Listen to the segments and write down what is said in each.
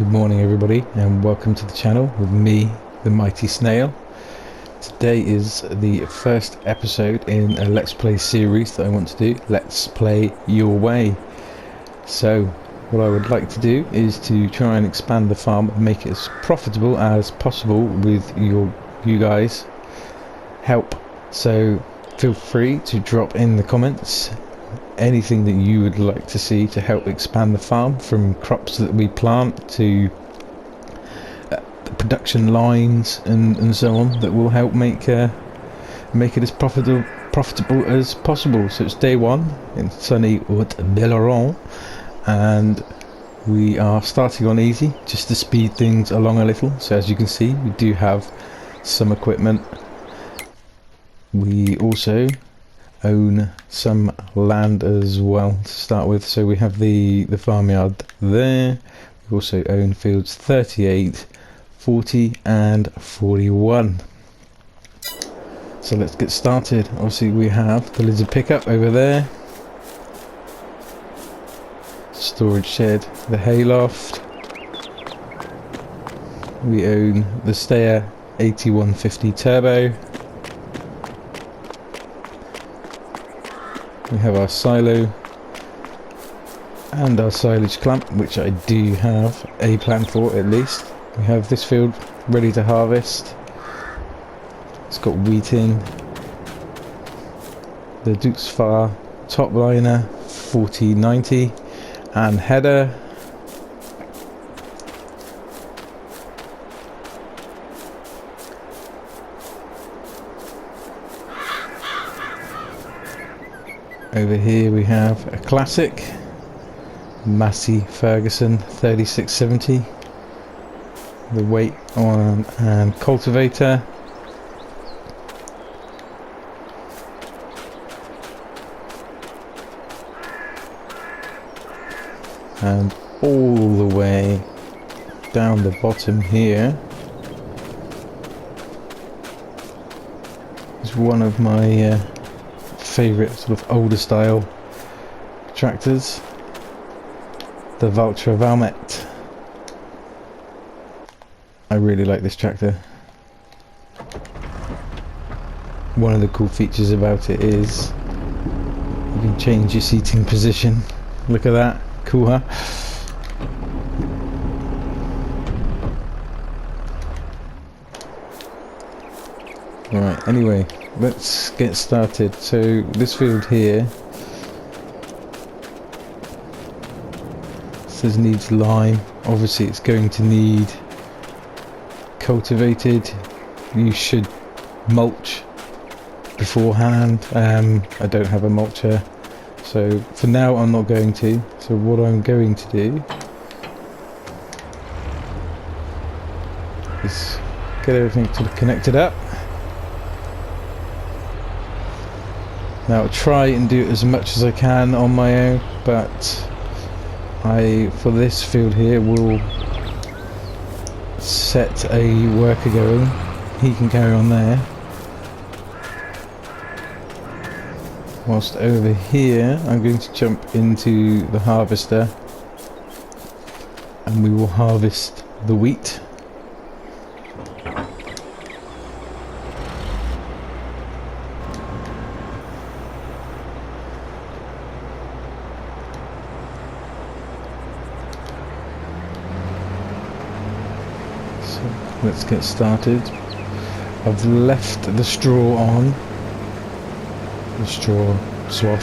Good morning everybody and welcome to the channel with me, the mighty Snail. Today is the first episode in a Let's Play series that I want to do, Let's Play Your Way. So what I would like to do is to try and expand the farm and make it as profitable as possible with you guys' help. So feel free to drop in the comments anything that you would like to see to help expand the farm, from crops that we plant to the production lines and so on, that will help make it as profitable as possible. So it's day one in sunny Haut Beyleron, and we are starting on easy just to speed things along a little. So as you can see, we do have some equipment. We also own some land as well to start with, so we have the farmyard there. We also own fields 38, 40 and 41. So let's get started. Obviously we have the lizard pickup over there, storage shed, the hayloft. We own the Stayer 8150 turbo. We have our silo and our silage clamp, which I do have a plan for at least. We have this field ready to harvest. It's got wheat in. The Duke's Far top liner 4090 and header. Over here we have a classic Massey Ferguson 3670, the weight on and cultivator. And all the way down the bottom here is one of my favourite sort of older style tractors, the Valtra Valmet. I really like this tractor. One of the cool features about it is you can change your seating position. Look at that, cool, huh? Right, anyway, let's get started. So this field here says needs lime. Obviously it's going to need cultivated. You should mulch beforehand. I don't have a mulcher, so for now I'm not going to. So what I'm going to do is get everything sort of connected up. Now I'll try and do as much as I can on my own, but for this field here, will set a worker going. He can carry on there. Whilst over here, I'm going to jump into the harvester and we will harvest the wheat. Let's get started. I've left the straw on. The straw, swathe,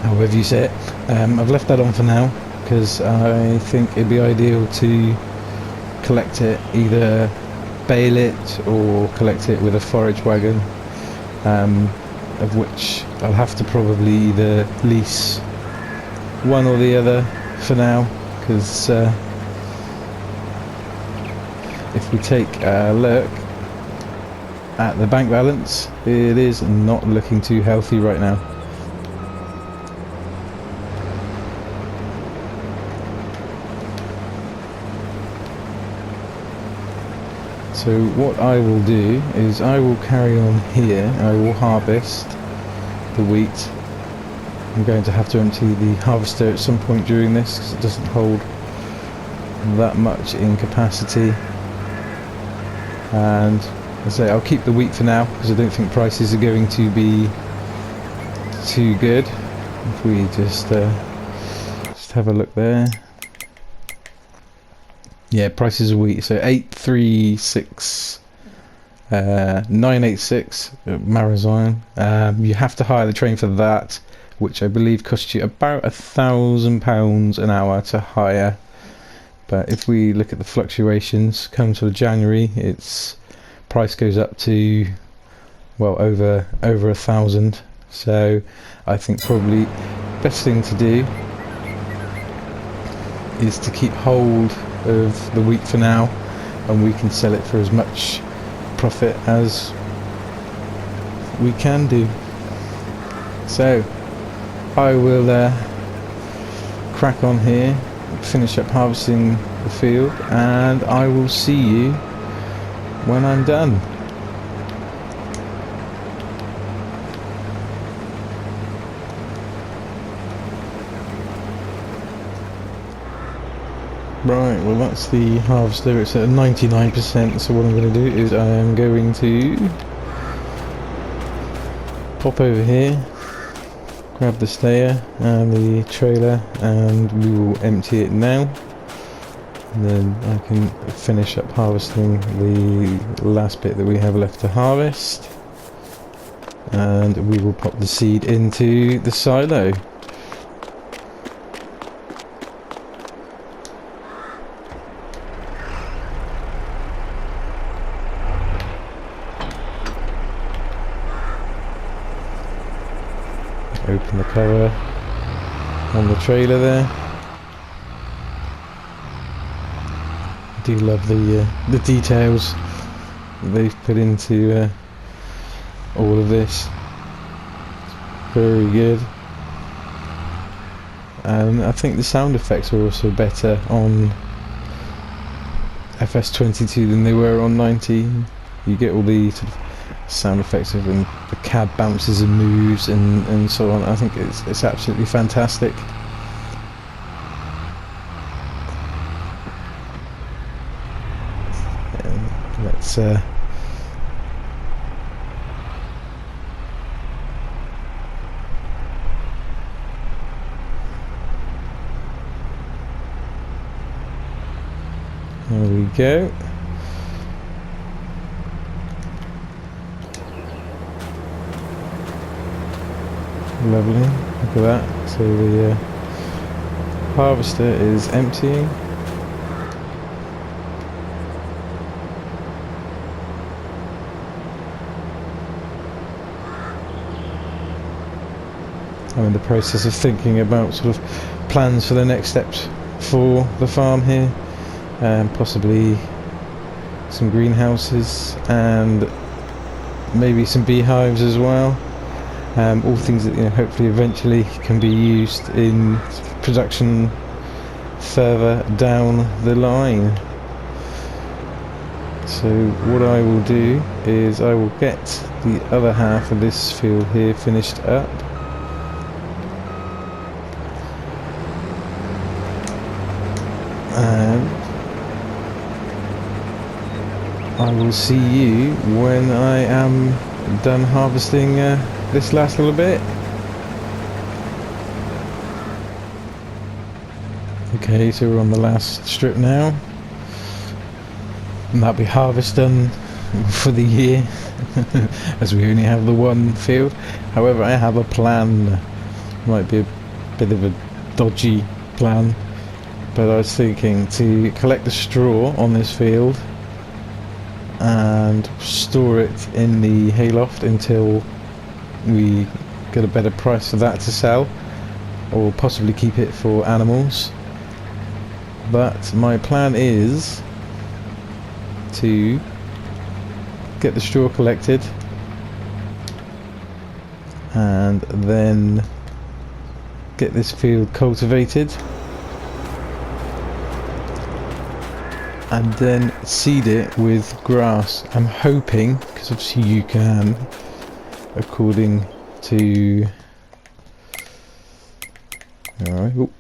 however you say it. I've left that on for now because I think it'd be ideal to collect it, either bale it or collect it with a forage wagon, of which I'll have to probably either lease one or the other for now, because if we take a look at the bank balance, it is not looking too healthy right now. So what I will do is I will carry on here. I will harvest the wheat I'm going to have to empty the harvester at some point during this because it doesn't hold that much in capacity. And I say I'll keep the wheat for now because I don't think prices are going to be too good. If we just have a look there. Yeah, prices of wheat. So 836, 986 Marazion. You have to hire the train for that, which I believe costs you about £1,000 an hour to hire. But if we look at the fluctuations, come to January, its price goes up to, well, over 1,000. So I think probably best thing to do is to keep hold of the wheat for now, and we can sell it for as much profit as we can do. So I will crack on here, finish up harvesting the field, and I will see you when I'm done. Right, well that's the harvester, it's at 99%, so what I'm going to do is I am going to pop over here, grab the stayer and the trailer, and we will empty it now. And then I can finish up harvesting the last bit that we have left to harvest, and we will pop the seed into the silo. Open the cover on the trailer there. I do love the details that they've put into all of this. Very good. And I think the sound effects are also better on FS22 than they were on 19. You get all the sort of sound effects of when the cab bounces and moves and so on. I think it's absolutely fantastic. And let's there we go. Lovely, look at that. So the harvester is emptying. I'm in the process of thinking about sort of plans for the next steps for the farm here, possibly some greenhouses and maybe some beehives as well. All things that, you know, hopefully eventually can be used in production further down the line. So what I will do is I will get the other half of this field here finished up, and I will see you when I am done harvesting this last little bit. Okay, so we're on the last strip now, and that'll be harvest done for the year as we only have the one field. However, I have a plan. Might be a bit of a dodgy plan, but I was thinking to collect the straw on this field and store it in the hayloft until we get a better price for that to sell, or possibly keep it for animals. But my plan is to get the straw collected and then get this field cultivated and then seed it with grass. I'm hoping, because obviously you can, according to Alright.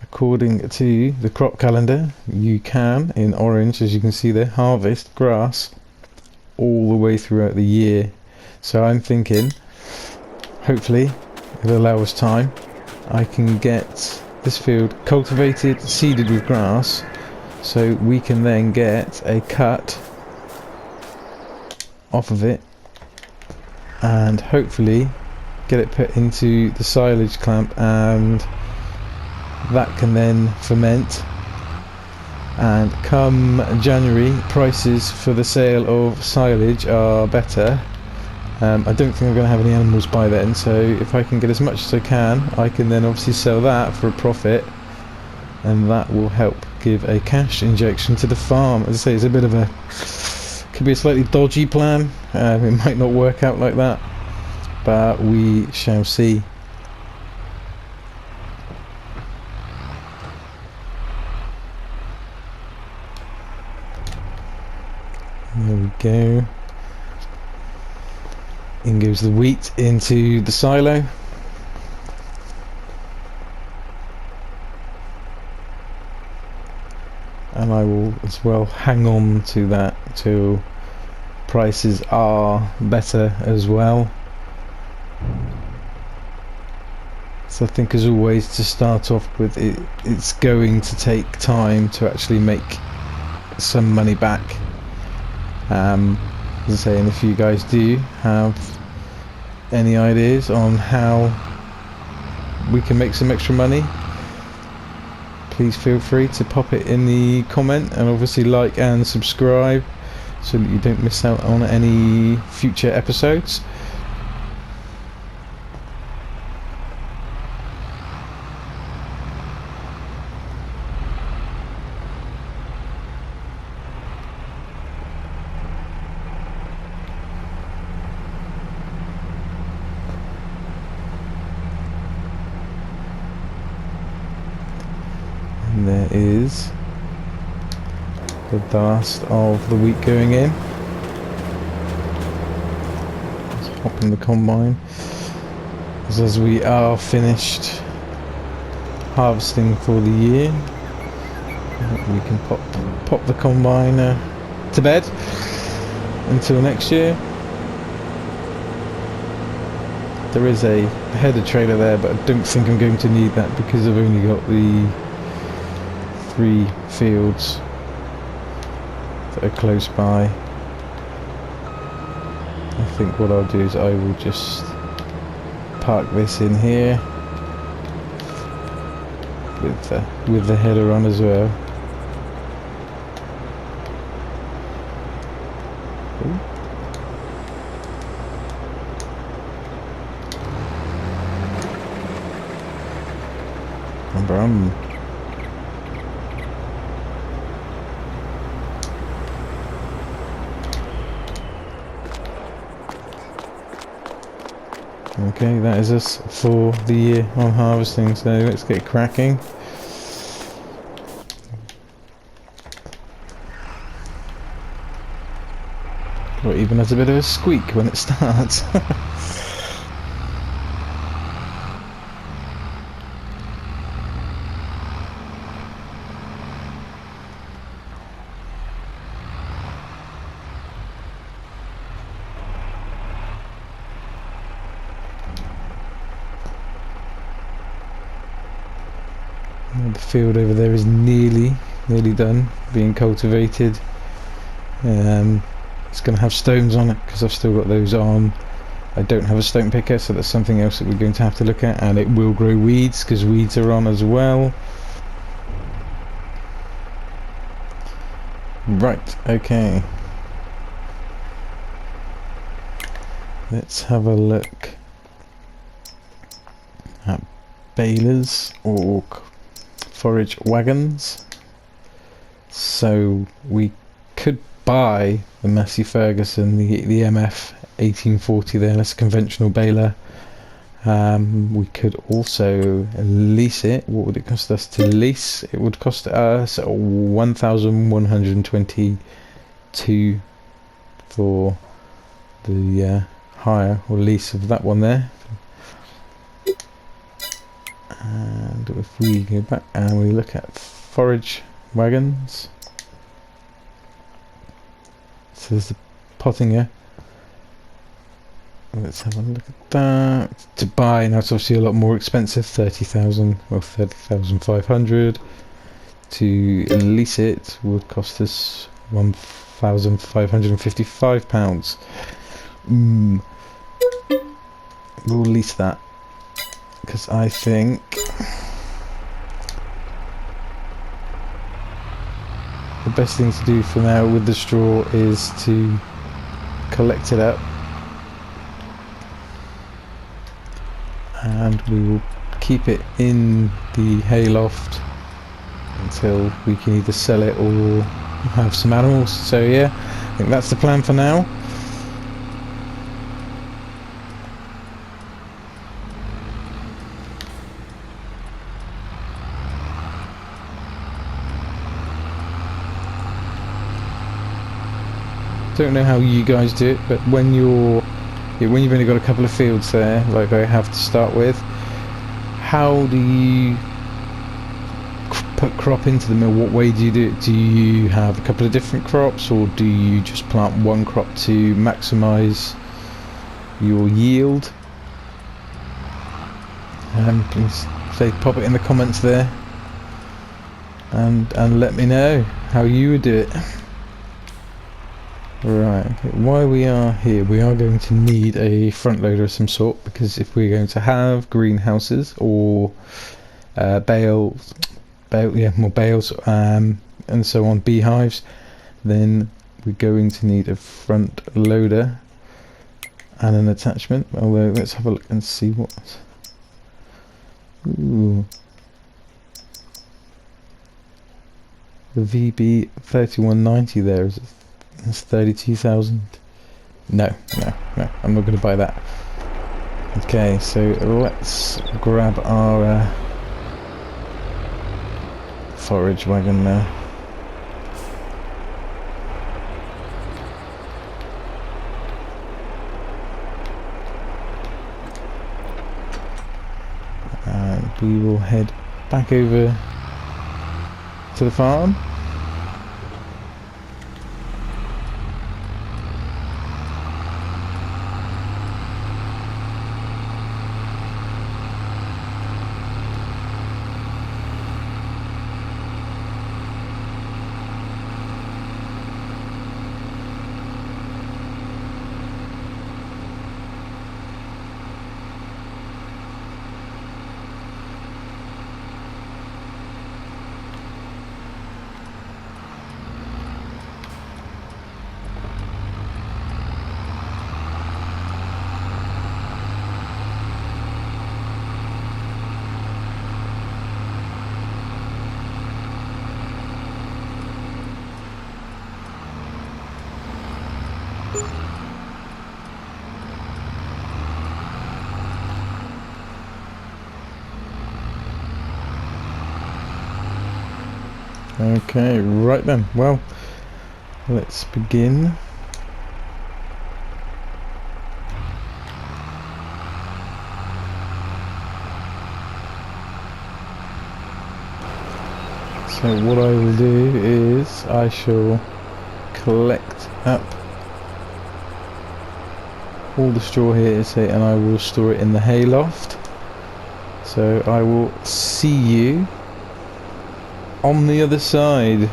According to the crop calendar, you can, in orange, as you can see there, harvest grass all the way throughout the year. So I'm thinking, hopefully, it'll allow us time. I can get this field cultivated, seeded with grass, so we can then get a cut off of it and hopefully get it put into the silage clamp, and that can then ferment, and come January prices for the sale of silage are better. I don't think I'm going to have any animals by then, so if I can get as much as I can then obviously sell that for a profit, and that will help give a cash injection to the farm. As I say, it's a bit of a, could be a slightly dodgy plan. It might not work out like that, but we shall see. There we go. In goes the wheat into the silo. And I will as well hang on to that till prices are better as well. So I think, as always, to start off with, it's going to take time to actually make some money back. As I say, and if you guys do have any ideas on how we can make some extra money, please feel free to pop it in the comment, and obviously like and subscribe so that you don't miss out on any future episodes. And there is the last of the wheat going in. Let's hop in the combine, as we are finished harvesting for the year. We can pop the combine to bed until next year. There is a header trailer there, but I don't think I'm going to need that because I've only got the 3 fields that are close by. I think what I'll do is I will just park this in here with the header on as well. Ooh. Brum. Okay, that is us for the year on harvesting, so let's get cracking. Or it even has a bit of a squeak when it starts. The field over there is nearly done being cultivated. It's going to have stones on it because I've still got those on. I don't have a stone picker, so that's something else that we're going to have to look at, and it will grow weeds because weeds are on as well. Right, okay. Let's have a look at balers or forage wagons. So we could buy the Massey Ferguson, the MF 1840 there, that's a conventional baler. We could also lease it. What would it cost us to lease? It would cost us 1,122 for the hire or lease of that one there. And if we go back and we look at Forage Wagons, so there's the potting here. Let's have a look at that. To buy, now it's obviously a lot more expensive, 30,000 or 30,500. To lease it would cost us £1,555. We'll lease that, because I think the best thing to do for now with the straw is to collect it up, and we will keep it in the hayloft until we can either sell it or have some animals. So yeah, I think that's the plan for now. Don't know how you guys do it, but when you've only got a couple of fields there, like I have to start with, how do you put crop into the mill? What way do you do it? Do you have a couple of different crops, or do you just plant one crop to maximise your yield? Please say, pop it in the comments there, and let me know how you would do it. Right, okay. While we are here, we are going to need a front loader of some sort, because if we're going to have greenhouses or more bales, and so on, beehives, then we're going to need a front loader and an attachment. Although, let's have a look and see what. Ooh. The VB 3190 there is. That's 32,000. No, I'm not going to buy that. Okay, so let's grab our forage wagon now. And we will head back over to the farm. Okay, right then, well, let's begin. So what I will do is I shall collect up all the straw here, say, and I will store it in the hayloft. So I will see you on the other side.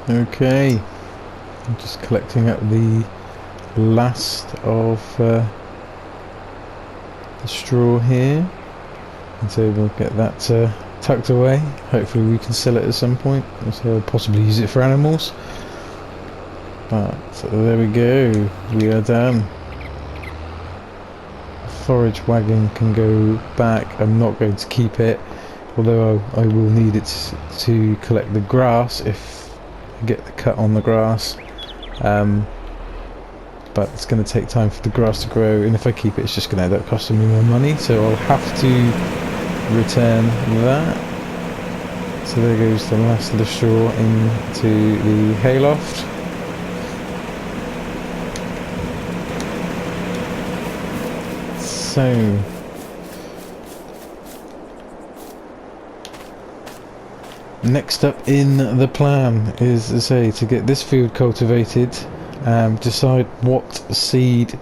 Okay, I'm just collecting up the last of the straw here, and so we'll get that tucked away. Hopefully we can sell it at some point, so possibly use it for animals. But there we go, we are done. Forage wagon can go back. I'm not going to keep it, although I will need it to collect the grass if I get the cut on the grass. But it's going to take time for the grass to grow, and if I keep it, it's just going to end up costing me more money, so I'll have to return that. So there goes the last of the straw into the hayloft. So next up in the plan is, as I say, to get this field cultivated, decide what seed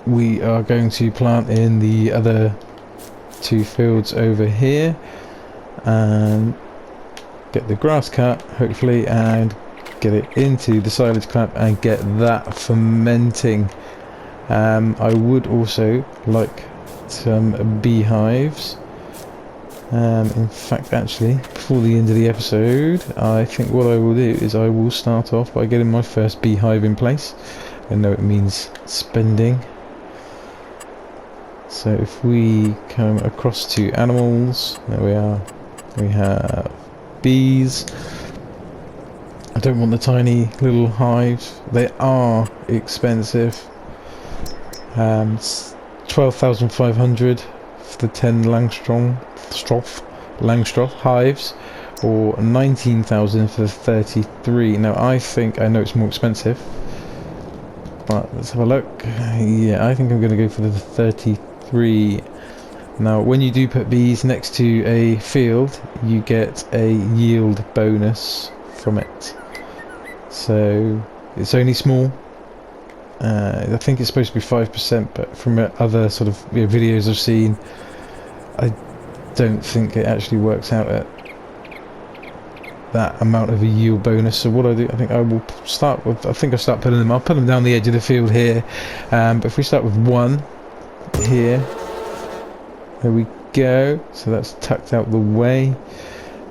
we are going to plant in the other 2 fields over here, and get the grass cut hopefully, and get it into the silage clamp and get that fermenting. I would also like some beehives. In fact, actually, before the end of the episode, I think what I will do is I will start off by getting my first beehive in place. I know it means spending. So if we come across to animals, there we are. We have bees. I don't want the tiny little hives. They are expensive. 12,500 for the 10 Langstroth hives, or 19,000 for the 33. Now I know it's more expensive, but let's have a look. Yeah, I think I'm going to go for the 33. Now when you do put bees next to a field, you get a yield bonus from it. So it's only small. I think it's supposed to be 5%, but from other sort of videos I've seen, I don't think it actually works out at that amount of a yield bonus. So what I do, I think I will start with, I'll start putting them, I'll put them down the edge of the field here, but if we start with 1 here, there we go, so that's tucked out the way.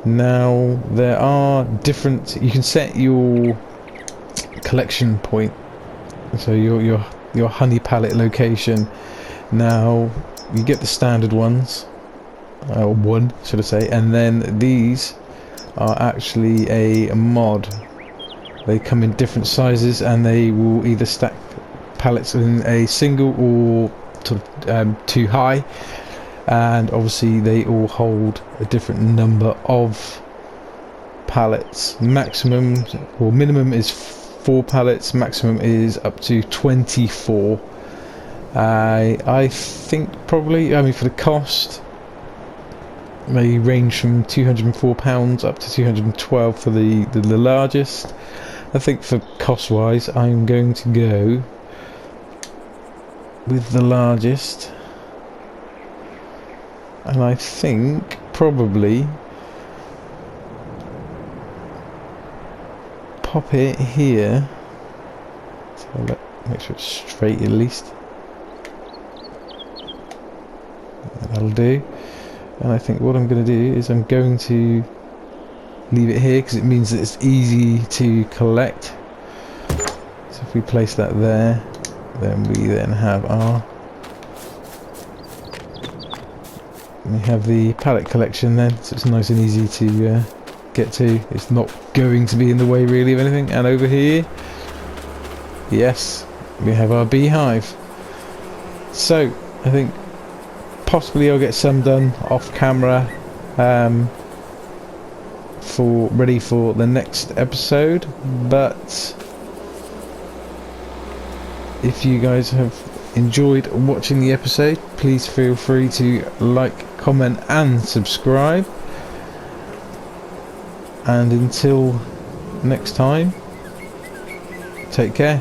Now there are different, you can set your collection point, so your honey pallet location. Now you get the standard ones, or 1 should I say, and then these are actually a mod. They come in different sizes, and they will either stack pallets in a single or sort of 2 high, and obviously they all hold a different number of pallets. Maximum or minimum is 4 pallets, maximum is up to 24. I think probably, I mean, for the cost, may range from £204 up to 212 for the largest. I think for cost wise, I'm going to go with the largest, and I think probably pop it here, so make sure it's straight at least. That'll do. And I think what I'm going to do is I'm going to leave it here because it means that it's easy to collect. So if we place that there, then we then have the pallet collection then, so it's nice and easy to get to. It's not going to be in the way really of anything. And over here, yes, we have our beehive. So I think possibly I'll get some done off camera, ready for the next episode. But if you guys have enjoyed watching the episode, please feel free to like, comment and subscribe. And until next time, take care.